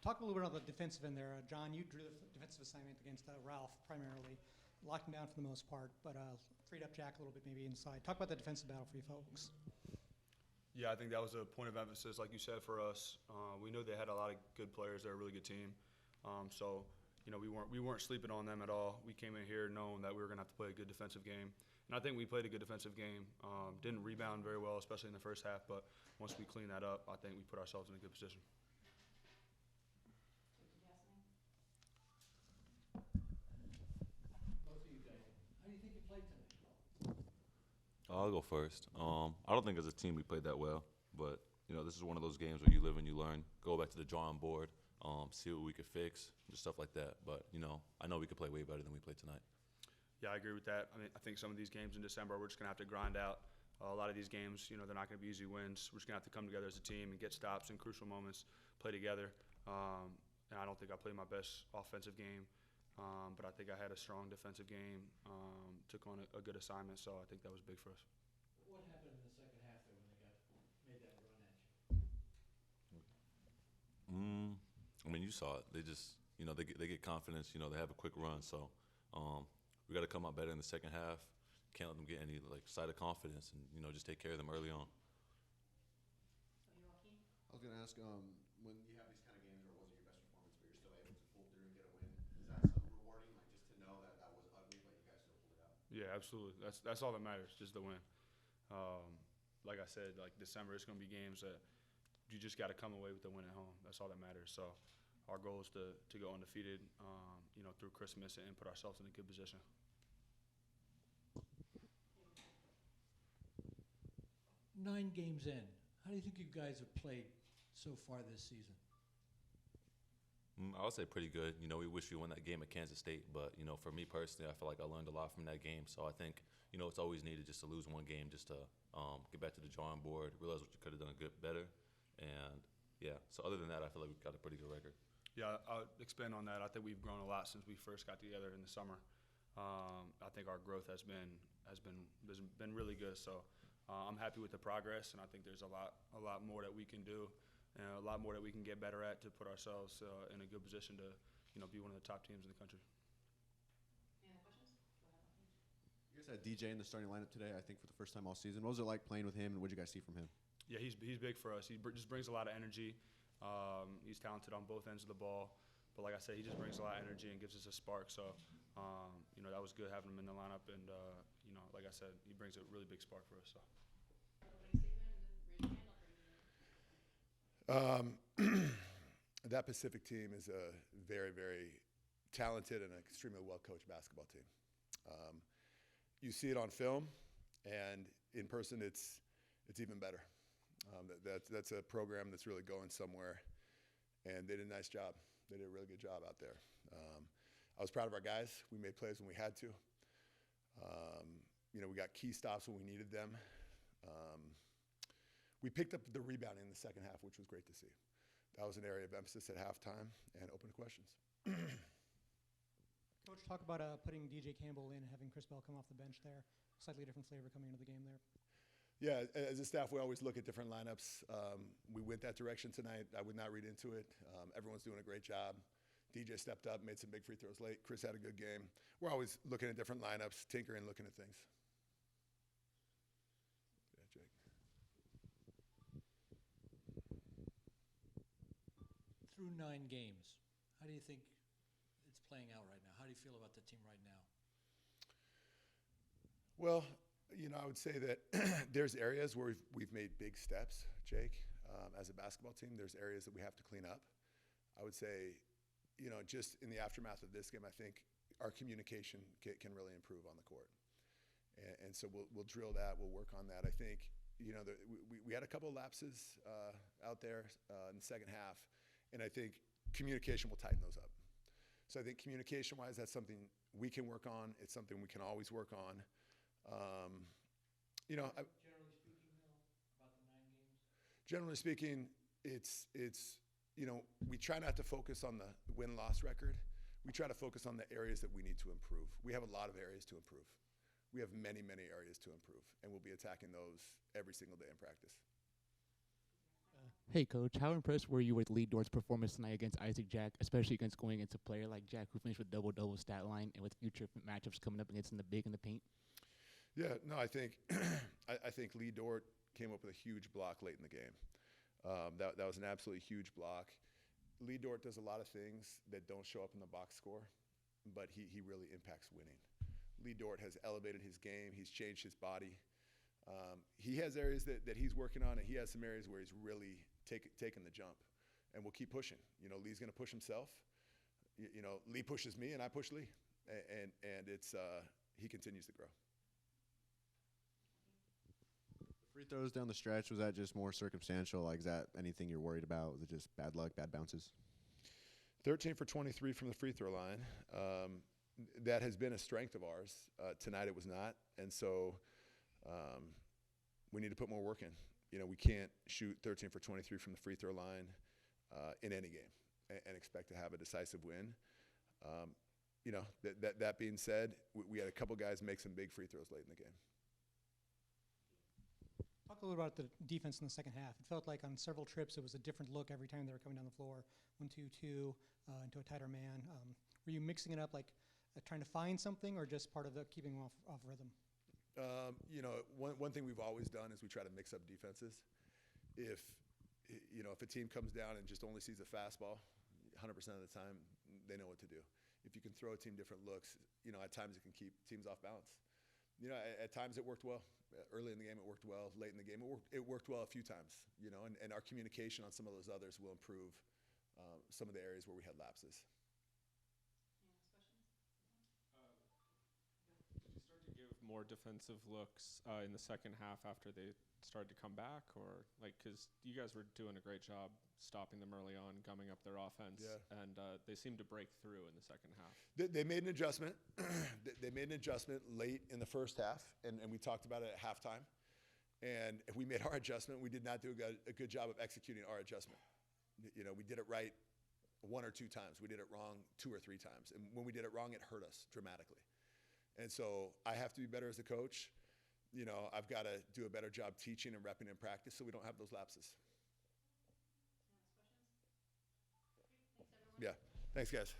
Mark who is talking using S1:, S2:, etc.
S1: Talk a little bit about the defensive end there. John, you drew the defensive assignment against Ralph primarily, locked him down for the most part, but freed up Jack a little bit maybe inside. Talk about the defensive battle for you folks.
S2: Yeah, I think that was a point of emphasis, like you said, for us. We knew they had a lot of good players. They're a really good team. So, we weren't sleeping on them at all. We came in here knowing that we were going to have to play a good defensive game. And I think we played a good defensive game. Didn't rebound very well, especially in the first half. But once we cleaned that up, I think we put ourselves in a good position.
S3: Both of you guys, how do you think you played tonight?
S4: I'll go first. I don't think as a team we played that well, but this is one of those games where you live and you learn. Go back to the drawing board, see what we could fix, just stuff like that. But I know we could play way better than we played tonight.
S2: Yeah, I agree with that. I think some of these games in December we're just gonna have to grind out. A lot of these games, they're not gonna be easy wins. We're just gonna have to come together as a team and get stops in crucial moments, play together. And I don't think I played my best offensive game, but I think I had a strong defensive game. Took on a good assignment, so I think that was big for us.
S3: What happened in the second half there when they made that run at you?
S4: You saw it. They just, they get confidence. They have a quick run. So we got to come out better in the second half. Can't let them get any sight of confidence, and just take care of them early on.
S5: I was going to ask, when you have these kind of games where it wasn't your best performance, but you're still able to pull through and get a win, is that something rewarding, just to know that that was ugly, but you guys still pulled it out?
S2: Yeah, absolutely. That's all that matters, just the win. Like I said, December, it's going to be games that you just got to come away with the win at home. That's all that matters. So our goal is to go undefeated, through Christmas and put ourselves in a good position.
S3: 9 games in, how do you think you guys have played so far this season?
S4: I would say pretty good. We wish we won that game at Kansas State, but for me personally, I feel like I learned a lot from that game. So I think it's always needed just to lose one game, just to get back to the drawing board, realize what you could have done better, and yeah. So other than that, I feel like we've got a pretty good record.
S2: Yeah, I'll expand on that. I think we've grown a lot since we first got together in the summer. I think our growth has been really good. So I'm happy with the progress, and I think there's a lot more that we can do, and a lot more that we can get better at to put ourselves in a good position to be one of the top teams in the country.
S6: Any other questions? Go ahead.
S5: You guys had DJ in the starting lineup today, I think, for the first time all season. What was it like playing with him, and what did you guys see from him?
S2: Yeah, he's big for us. He just brings a lot of energy. He's talented on both ends of the ball, but like I said, he just brings a lot of energy and gives us a spark. So, that was good having him in the lineup, and like I said, he brings a really big spark for us. So.
S7: That Pacific team is a very, very talented and extremely well-coached basketball team. You see it on film, and in person, it's even better. That's a program that's really going somewhere, and they did a nice job. They did a really good job out there. I was proud of our guys. We made plays when we had to. We got key stops when we needed them. We picked up the rebounding in the second half, which was great to see. That was an area of emphasis at halftime, and open to questions.
S1: Coach, talk about putting DJ Campbell in, having Chris Bell come off the bench there. Slightly different flavor coming into the game there.
S7: Yeah, as a staff, we always look at different lineups. We went that direction tonight. I would not read into it. Everyone's doing a great job. DJ stepped up, made some big free throws late. Chris had a good game. We're always looking at different lineups, tinkering, looking at things. Yeah, Jake.
S3: Through 9 games, how do you think it's playing out right now? How do you feel about the team right now?
S7: Well, I would say that there's areas where we've made big steps, Jake, as a basketball team. There's areas that we have to clean up. I would say, just in the aftermath of this game, I think our communication can really improve on the court. And so we'll drill that. We'll work on that. I think, we had a couple of lapses out there in the second half, and I think communication will tighten those up. So I think communication-wise, that's something we can work on. It's something we can always work on.
S3: Generally speaking, though, about the 9 games?
S7: Generally speaking, it's we try not to focus on the win-loss record. We try to focus on the areas that we need to improve. We have a lot of areas to improve. We have many, many areas to improve, and we'll be attacking those every single day in practice.
S8: Hey, Coach, how impressed were you with Lee Dort's performance tonight against Isaac Jack, especially against going against a player like Jack who finished with double-double stat line and with future matchups coming up against him the big in the paint?
S7: Yeah, no, I think I think Lee Dort came up with a huge block late in the game. That was an absolutely huge block. Lee Dort does a lot of things that don't show up in the box score, but he really impacts winning. Lee Dort has elevated his game. He's changed his body. He has areas that he's working on, and he has some areas where he's really taken the jump. And we'll keep pushing. You know, Lee's going to push himself. You know, Lee pushes me, and I push Lee. And it's he continues to grow.
S5: Free throws down the stretch, was that just more circumstantial? Like, is that anything you're worried about? Was it just bad luck, bad bounces?
S7: 13 for 23 from the free throw line. That has been a strength of ours. Tonight it was not. And so we need to put more work in. You know, we can't shoot 13 for 23 from the free throw line in any game and expect to have a decisive win. You know, that being said, we had a couple guys make some big free throws late in the game.
S1: Talk a little about the defense in the second half. It felt like on several trips it was a different look every time they were coming down the floor, 1-2-2 into a tighter man. Were you mixing it up, like trying to find something, or just part of the keeping them off rhythm?
S7: You know, one thing we've always done is we try to mix up defenses. If a team comes down and just only sees a fastball, 100% of the time they know what to do. If you can throw a team different looks, you know, at times it can keep teams off balance. You know, at times it worked well. Early in the game it worked well. Late in the game it worked well a few times. You know, and our communication on some of those others will improve some of the areas where we had lapses.
S6: Any last questions?
S9: Did you start to give more defensive looks in the second half after they started to come back, or like, because you guys were doing a great job stopping them early on, gumming up their offense, and they seemed to break through in the second half?
S7: They made an adjustment. They made an adjustment late in the first half, and we talked about it at halftime. And if we made our adjustment, we did not do a good job of executing our adjustment. You know, we did it right 1 or 2 times. We did it wrong 2 or 3 times. And when we did it wrong, it hurt us dramatically. And so I have to be better as a coach. You know, I've got to do a better job teaching and repping in practice so we don't have those lapses.
S6: Any last questions? Okay, thanks everyone.
S7: Yeah. Thanks, guys.